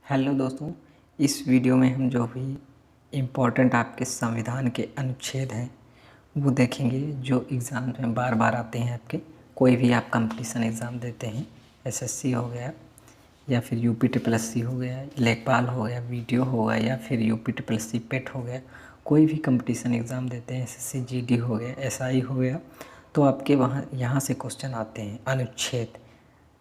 Hello दोस्तों, इस video में हम जो भी इम्पोर्टेंट आपके संविधान के अनुच्छेद हैं वो देखेंगे जो एग्ज़ाम में बार बार आते हैं। आपके कोई भी आप कंपटीशन एग्ज़ाम देते हैं, एसएससी हो गया या फिर यूपी ट्रिपल एस सी हो गया, लेखपाल हो गया, वीडियो हो गया या फिर यूपी ट्रिपल एस सी पेट हो गया, कोई भी कंपटीशन एग्ज़ाम देते हैं, एसएससी जीडी हो गया, एसआई हो गया, तो आपके वहाँ यहाँ से क्वेश्चन आते हैं। अनुच्छेद,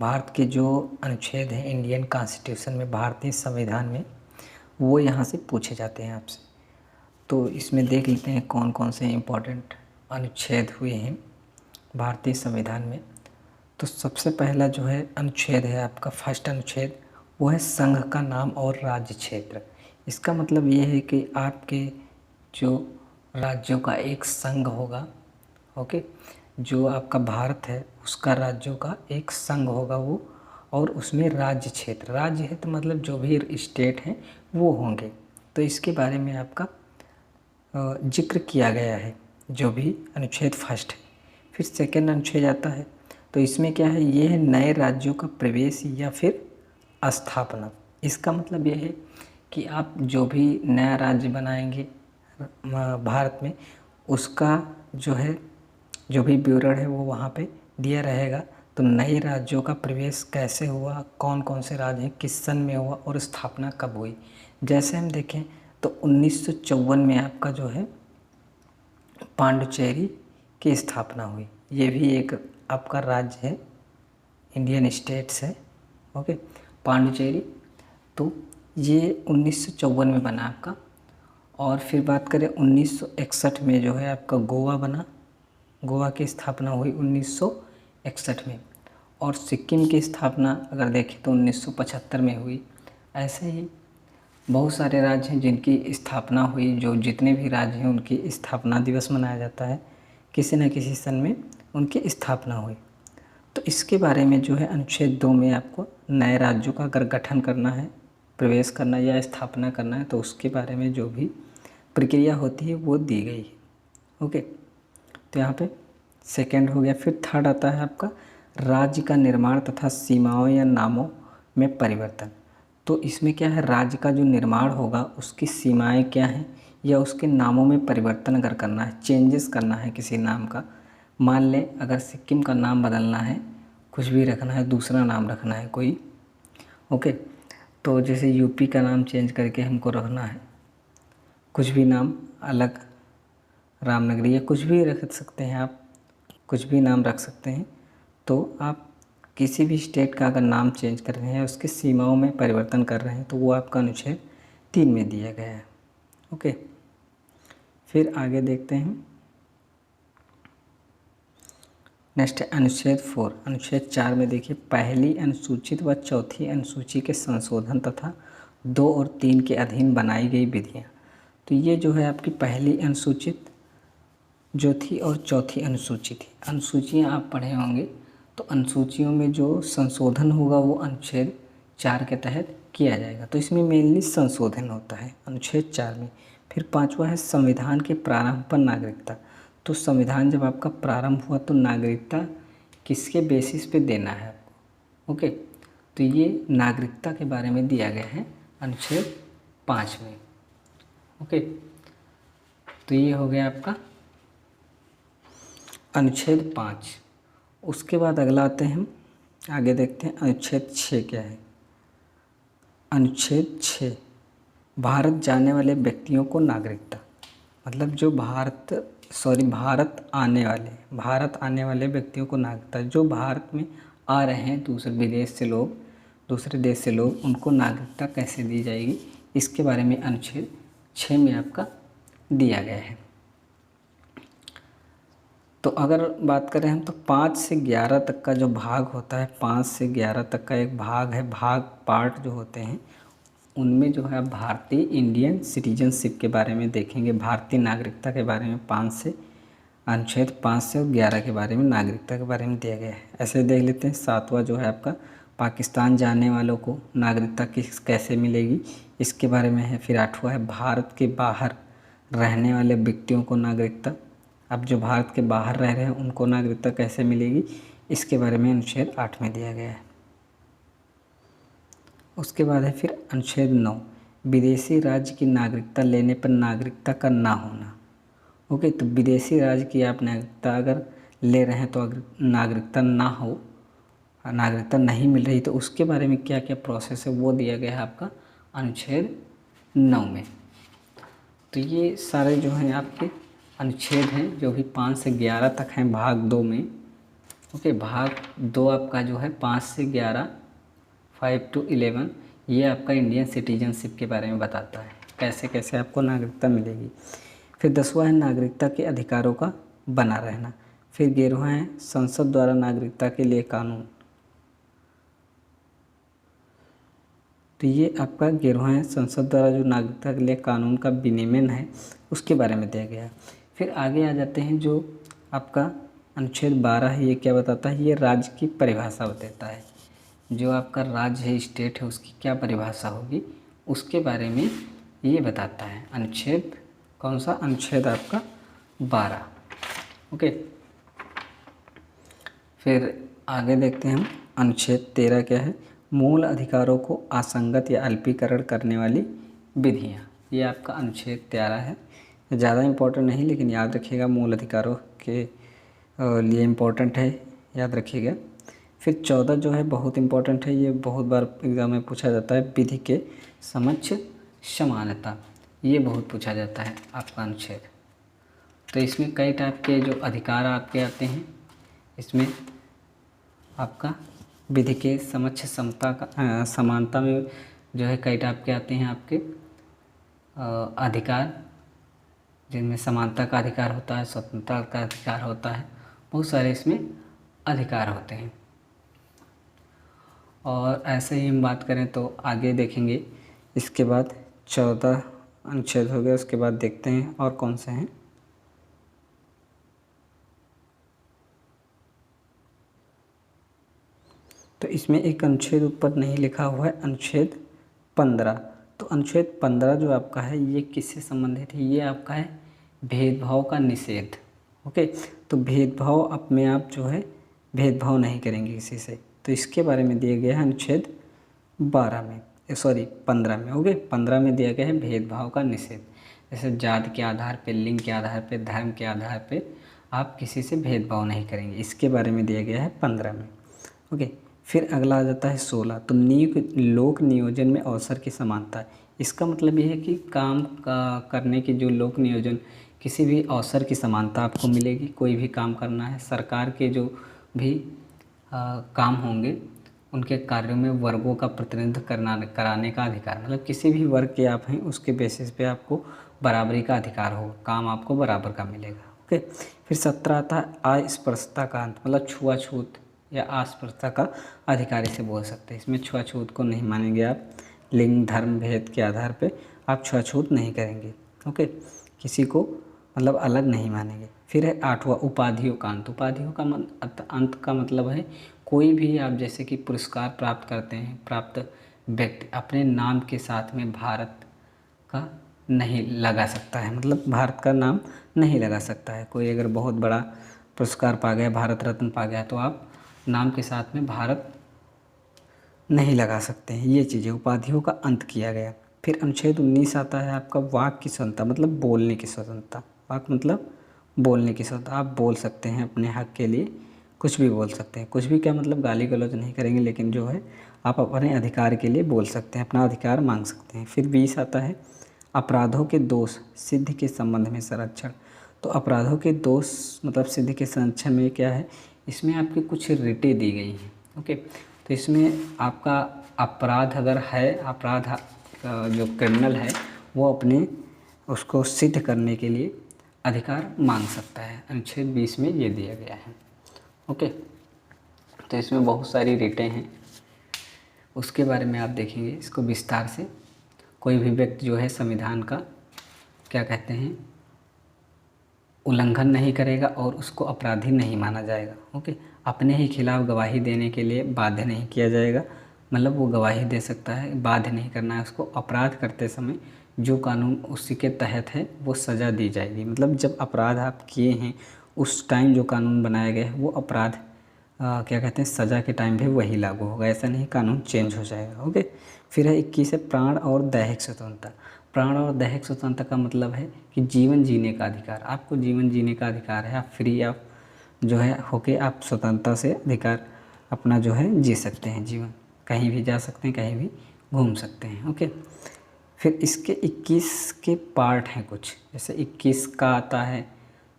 भारत के जो अनुच्छेद हैं इंडियन कॉन्स्टिट्यूशन में, भारतीय संविधान में, वो यहाँ से पूछे जाते हैं आपसे। तो इसमें देख लेते हैं कौन कौन से इम्पोर्टेंट अनुच्छेद हुए हैं भारतीय संविधान में। तो सबसे पहला जो है अनुच्छेद है आपका, फर्स्ट अनुच्छेद, वो है संघ का नाम और राज्य क्षेत्र। इसका मतलब ये है कि आपके जो राज्यों का एक संघ होगा, ओके, जो आपका भारत है उसका राज्यों का एक संघ होगा वो, और उसमें राज्य क्षेत्र, राज्य है तो मतलब जो भी स्टेट हैं वो होंगे। तो इसके बारे में आपका जिक्र किया गया है जो भी अनुच्छेद फर्स्ट है। फिर सेकंड अनुच्छेद आता है, तो इसमें क्या है, ये है नए राज्यों का प्रवेश या फिर स्थापना। इसका मतलब ये है कि आप जो भी नया राज्य बनाएंगे भारत में, उसका जो है जो भी विवरण है वो वहाँ पे दिया रहेगा। तो नए राज्यों का प्रवेश कैसे हुआ, कौन कौन से राज्य हैं, किस सन में हुआ और स्थापना कब हुई। जैसे हम देखें तो 1954 में आपका जो है पांडुचेरी की स्थापना हुई। ये भी एक आपका राज्य है, इंडियन स्टेट्स है, ओके, पांडुचेरी। तो ये 1954 में बना आपका। और फिर बात करें 1961 में जो है आपका गोवा बना, गोवा की स्थापना हुई 1961 में। और सिक्किम की स्थापना अगर देखें तो 1975 में हुई। ऐसे ही बहुत सारे राज्य हैं जिनकी स्थापना हुई, जो जितने भी राज्य हैं उनकी स्थापना दिवस मनाया जाता है, किसी न किसी सन में उनकी स्थापना हुई। तो इसके बारे में जो है अनुच्छेद 2 में आपको नए राज्यों का अगर गठन करना है, प्रवेश करना या स्थापना करना है, तो उसके बारे में जो भी प्रक्रिया होती है वो दी गई है, ओके। तो यहाँ पे सेकंड हो गया। फिर थर्ड आता है आपका राज्य का निर्माण तथा सीमाओं या नामों में परिवर्तन। तो इसमें क्या है, राज्य का जो निर्माण होगा उसकी सीमाएं क्या हैं या उसके नामों में परिवर्तन अगर करना है, चेंजेस करना है किसी नाम का, मान लें अगर सिक्किम का नाम बदलना है, कुछ भी रखना है, दूसरा नाम रखना है कोई, ओके। तो जैसे यूपी का नाम चेंज करके हमको रखना है, कुछ भी नाम अलग, रामनगरी या कुछ भी रख सकते हैं आप, कुछ भी नाम रख सकते हैं। तो आप किसी भी स्टेट का अगर नाम चेंज कर रहे हैं, उसकी सीमाओं में परिवर्तन कर रहे हैं, तो वो आपका अनुच्छेद 3 में दिया गया है, ओके। फिर आगे देखते हैं, नेक्स्ट है अनुच्छेद 4। अनुच्छेद 4 में देखिए, पहली अनुसूचित व चौथी अनुसूची के संशोधन तथा 2 और 3 के अधीन बनाई गई विधियाँ। तो ये जो है आपकी पहली अनुसूचित जो थी और चौथी अनुसूची थी। अनुसूचियाँ आप पढ़े होंगे, तो अनुसूचियों में जो संशोधन होगा वो अनुच्छेद 4 के तहत किया जाएगा। तो इसमें मेनली संशोधन होता है अनुच्छेद 4 में। फिर पांचवा है संविधान के प्रारंभ पर नागरिकता। तो संविधान जब आपका प्रारंभ हुआ तो नागरिकता किसके बेसिस पे देना है आपको, ओके। तो ये नागरिकता के बारे में दिया गया है अनुच्छेद 5 में, ओके। तो ये हो गया आपका अनुच्छेद 5। उसके बाद अगला आते हैं हम, आगे देखते हैं अनुच्छेद 6 क्या है। अनुच्छेद 6, भारत जाने वाले व्यक्तियों को नागरिकता, मतलब जो भारत आने वाले व्यक्तियों को नागरिकता, जो भारत में आ रहे हैं दूसरे विदेश से लोग, दूसरे देश से लोग, उनको नागरिकता कैसे दी जाएगी, इसके बारे में अनुच्छेद 6 में आपका दिया गया है। तो अगर बात करें हम, तो 5 से 11 तक का जो भाग होता है, 5 से 11 तक का एक भाग है, पार्ट जो होते हैं, उनमें जो है भारतीय इंडियन सिटीजनशिप के बारे में देखेंगे, भारतीय नागरिकता के बारे में अनुच्छेद 5 से 11 के बारे में नागरिकता के बारे में दिया गया है। ऐसे देख लेते हैं। 7वां जो है आपका पाकिस्तान जाने वालों को नागरिकता कैसे मिलेगी, इसके बारे में है। फिर 8वां है भारत के बाहर रहने वाले व्यक्तियों को नागरिकता, अब जो भारत के बाहर रह रहे हैं उनको नागरिकता कैसे मिलेगी, इसके बारे में अनुच्छेद 8 में दिया गया है। उसके बाद है फिर अनुच्छेद 9, विदेशी राज्य की नागरिकता लेने पर नागरिकता का ना होना। ओके, तो विदेशी राज्य की आप नागरिकता अगर ले रहे हैं तो अगर नागरिकता ना हो, नागरिकता नहीं मिल रही, तो उसके बारे में क्या क्या प्रोसेस है वो दिया गया है आपका अनुच्छेद 9 में। तो ये सारे जो हैं आपके अनुच्छेद हैं जो भी 5 से 11 तक हैं भाग 2 में। ओके, भाग 2 आपका जो है 5 से 11, 5 to 11, ये आपका इंडियन सिटीजनशिप के बारे में बताता है, कैसे कैसे आपको नागरिकता मिलेगी। फिर 10वां है नागरिकता के अधिकारों का बना रहना। फिर 11वां है संसद द्वारा नागरिकता के लिए कानून। तो ये आपका 11वां है संसद द्वारा जो नागरिकता के लिए कानून का विनियमन है उसके बारे में दिया गया है। फिर आगे आ जाते हैं जो आपका अनुच्छेद 12 है, ये क्या बताता है, ये राज्य की परिभाषा बताता है। जो आपका राज्य है, स्टेट है, उसकी क्या परिभाषा होगी उसके बारे में ये बताता है अनुच्छेद, कौन सा अनुच्छेद आपका 12। ओके, फिर आगे देखते हैं हम अनुच्छेद 13 क्या है, मूल अधिकारों को असंगत या अल्पीकरण करने वाली विधियाँ। ये आपका अनुच्छेद 13 है, ज़्यादा इम्पोर्टेंट नहीं लेकिन याद रखिएगा, मूल अधिकारों के लिए इम्पोर्टेंट है, याद रखिएगा। फिर 14 जो है बहुत इम्पोर्टेंट है, ये बहुत बार एग्ज़ाम में पूछा जाता है, विधि के समक्ष समानता, ये बहुत पूछा जाता है आपका अनुच्छेद। तो इसमें कई टाइप के जो अधिकार आपके आते हैं, इसमें आपका विधि के समक्ष समता का समानता में जो है कई टाइप के आते हैं आपके अधिकार, जिनमें समानता का अधिकार होता है, स्वतंत्रता का अधिकार होता है, बहुत सारे इसमें अधिकार होते हैं। और ऐसे ही हम बात करें तो आगे देखेंगे, इसके बाद 14 अनुच्छेद हो गया, उसके बाद देखते हैं और कौन से हैं। तो इसमें एक अनुच्छेद ऊपर नहीं लिखा हुआ है, अनुच्छेद 15। तो अनुच्छेद 15 जो आपका है ये किससे संबंधित है, ये आपका है भेदभाव का निषेध। ओके, तो भेदभाव अपने आप जो है भेदभाव नहीं करेंगे किसी से, तो इसके बारे में दिया गया है अनुच्छेद 12 में, 15 में। ओके, 15 में दिया गया है भेदभाव का निषेध, जैसे जाति के आधार पे, लिंग के आधार पे, धर्म के आधार पे आप किसी से भेदभाव नहीं करेंगे, इसके बारे में दिया गया है 15 में। ओके, फिर अगला आ जाता है 16, तो लोक नियोजन में अवसर की समानता। इसका मतलब ये है कि काम का करने की जो लोक नियोजन, किसी भी अवसर की समानता आपको मिलेगी। कोई भी काम करना है, सरकार के जो भी काम होंगे उनके कार्यों में वर्गों का प्रतिनिधित्व कराने का अधिकार, मतलब किसी भी वर्ग के आप हैं उसके बेसिस पे आपको बराबरी का अधिकार होगा, काम आपको बराबर का मिलेगा। ओके, फिर 17 आता है अस्पृश्यता का अंत, मतलब छुआछूत या अस्पृश्यता का अधिकार इसे बोल सकते हैं। इसमें छुआछूत को नहीं मानेंगे आप, लिंग धर्म भेद के आधार पे आप छुआछूत नहीं करेंगे। ओके, किसी को मतलब अलग नहीं मानेंगे। फिर है 8वां उपाधियों का अंत। उपाधियों का अंत का मतलब है कोई भी आप जैसे कि पुरस्कार प्राप्त करते हैं, प्राप्त व्यक्ति अपने नाम के साथ में भारत का नहीं लगा सकता है, मतलब भारत का नाम नहीं लगा सकता है। कोई अगर बहुत बड़ा पुरस्कार पा गया, भारत रत्न पा गया, तो आप नाम के साथ में भारत नहीं लगा सकते हैं। ये चीज़ें उपाधियों का अंत किया गया। फिर अनुच्छेद 19 आता है आपका वाक की स्वतंत्रता, मतलब बोलने की स्वतंत्रता। वाक मतलब बोलने की स्वतंत्रता, आप बोल सकते हैं अपने हक के लिए, कुछ भी बोल सकते हैं। कुछ भी क्या मतलब गाली गलौज नहीं करेंगे, लेकिन जो है आप अपने अधिकार के लिए बोल सकते हैं, अपना अधिकार मांग सकते हैं। फिर 20 आता है अपराधों के दोष सिद्धि के संबंध में संरक्षण। तो अपराधों के दोष मतलब सिद्धि के संरक्षण में क्या है, इसमें आपकी कुछ रिटें दी गई हैं। ओके, तो इसमें आपका अपराध अगर है, अपराध जो क्रिमिनल है वो अपने उसको सिद्ध करने के लिए अधिकार मांग सकता है। अनुच्छेद 20 में ये दिया गया है। ओके, तो इसमें बहुत सारी रिटें हैं, उसके बारे में आप देखेंगे इसको विस्तार से। कोई भी व्यक्ति जो है संविधान का क्या कहते हैं उल्लंघन नहीं करेगा और उसको अपराधी नहीं माना जाएगा। ओके, अपने ही खिलाफ गवाही देने के लिए बाध्य नहीं किया जाएगा, मतलब वो गवाही दे सकता है, बाध्य नहीं करना है उसको। अपराध करते समय जो कानून उसी के तहत है वो सज़ा दी जाएगी, मतलब जब अपराध आप किए हैं उस टाइम जो कानून बनाया गया है वो अपराध क्या कहते हैं सज़ा के टाइम भी वही लागू होगा, ऐसा नहीं कानून चेंज हो जाएगा। ओके, फिर है 21 है प्राण और दैहिक स्वतंत्रता। प्राण और दैहिक स्वतंत्रता का मतलब है कि जीवन जीने का अधिकार, आपको जीवन जीने का अधिकार है, आप फ्री आप जो है होके आप स्वतंत्रता से अधिकार अपना जो है जी सकते हैं जीवन, कहीं भी जा सकते हैं, कहीं भी घूम सकते हैं। ओके, फिर इसके 21 के पार्ट हैं कुछ, जैसे 21 का आता है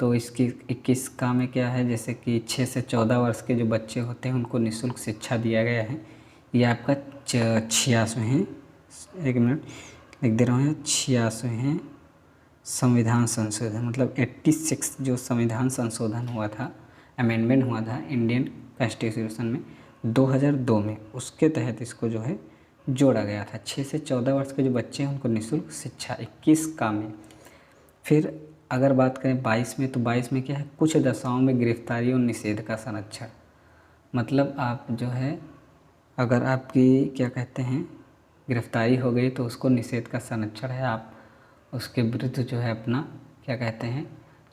तो इसकी 21 का में क्या है, जैसे कि 6 से 14 वर्ष के जो बच्चे होते हैं उनको निःशुल्क शिक्षा दिया गया है। ये आपका 86वें, एक मिनट लिख दे रहा हूँ, 86वें संविधान संशोधन, मतलब 86 जो संविधान संशोधन हुआ था, अमेंडमेंट हुआ था इंडियन कॉन्स्टिट्यूशन में 2002 में, उसके तहत इसको जो है जोड़ा गया था। 6 से 14 वर्ष के जो बच्चे हैं उनको निःशुल्क शिक्षा 21 का में। फिर अगर बात करें 22 में, तो 22 में क्या है, कुछ दशाओं में गिरफ्तारी और निषेध का संरक्षण, मतलब आप जो है अगर आपकी क्या कहते हैं गिरफ्तारी हो गई तो उसको निषेध का संरक्षण है, आप उसके विरुद्ध जो है अपना क्या कहते हैं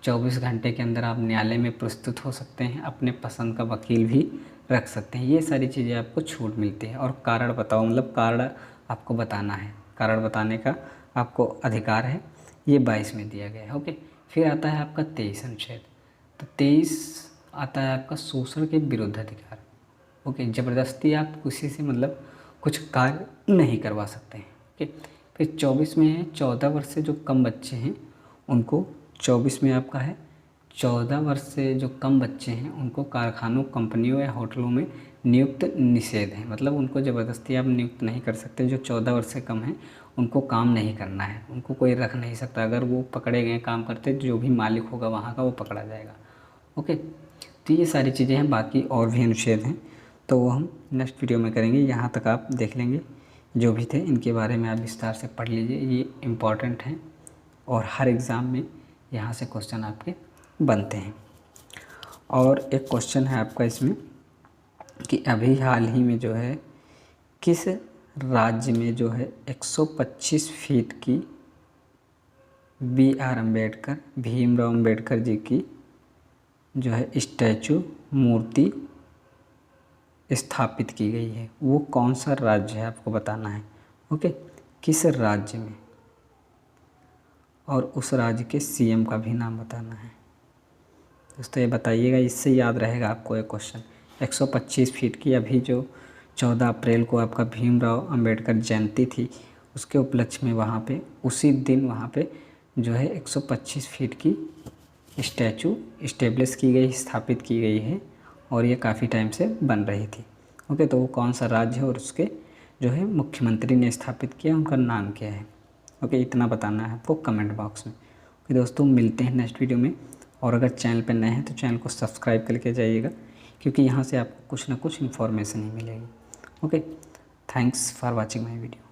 24 घंटे के अंदर आप न्यायालय में प्रस्तुत हो सकते हैं, अपने पसंद का वकील भी रख सकते हैं, ये सारी चीज़ें आपको छूट मिलती है। और कारण बताओ, मतलब कारण आपको बताना है, कारण बताने का आपको अधिकार है, ये 22 में दिया गया है। ओके, फिर आता है आपका 23 अनुच्छेद, तो 23 आता है आपका शोषण के विरुद्ध अधिकार। ओके, ज़बरदस्ती आप किसी से मतलब कुछ कार्य नहीं करवा सकते हैं। ओके, फिर 24 में है 14 वर्ष से जो कम बच्चे हैं उनको, 24 में आपका है 14 वर्ष से जो कम बच्चे हैं उनको कारखानों, कंपनियों या होटलों में नियुक्त निषेध है, मतलब उनको ज़बरदस्ती आप नियुक्त नहीं कर सकते। जो 14 वर्ष से कम हैं उनको काम नहीं करना है, उनको कोई रख नहीं सकता, अगर वो पकड़े गए काम करते जो भी मालिक होगा वहाँ का वो पकड़ा जाएगा। ओके, तो ये सारी चीज़ें हैं, बाकी और भी अनुच्छेद हैं तो वो हम नेक्स्ट वीडियो में करेंगे। यहाँ तक आप देख लेंगे जो भी थे, इनके बारे में आप विस्तार से पढ़ लीजिए, ये इम्पॉर्टेंट हैं और हर एग्ज़ाम में यहाँ से क्वेश्चन आपके बनते हैं। और एक क्वेश्चन है आपका इसमें कि अभी हाल ही में जो है किस राज्य में जो है 125 फीट की BR अम्बेडकर, भीमराव अम्बेडकर जी की जो है स्टैचू, मूर्ति स्थापित की गई है, वो कौन सा राज्य है आपको बताना है। ओके, किस राज्य में, और उस राज्य के CM का भी नाम बताना है। दोस्तों ये बताइएगा, इससे याद रहेगा आपको एक क्वेश्चन। 125 फीट की, अभी जो 14 अप्रैल को आपका भीमराव अंबेडकर जयंती थी उसके उपलक्ष्य में वहाँ पे उसी दिन वहाँ पे जो है 125 फीट की स्टैचू इस्टेब्लिश की गई, स्थापित की गई है और ये काफ़ी टाइम से बन रही थी। ओके, तो वो कौन सा राज्य है और उसके जो है मुख्यमंत्री ने स्थापित किया, उनका नाम क्या है। ओके, इतना बताना है आपको कमेंट बॉक्स में। ओके दोस्तों, मिलते हैं नेक्स्ट वीडियो में, और अगर चैनल पर नए हैं तो चैनल को सब्सक्राइब करके जाइएगा, क्योंकि यहाँ से आपको कुछ ना कुछ इन्फॉर्मेशन ही मिलेगी। Okay, thanks for watching my video.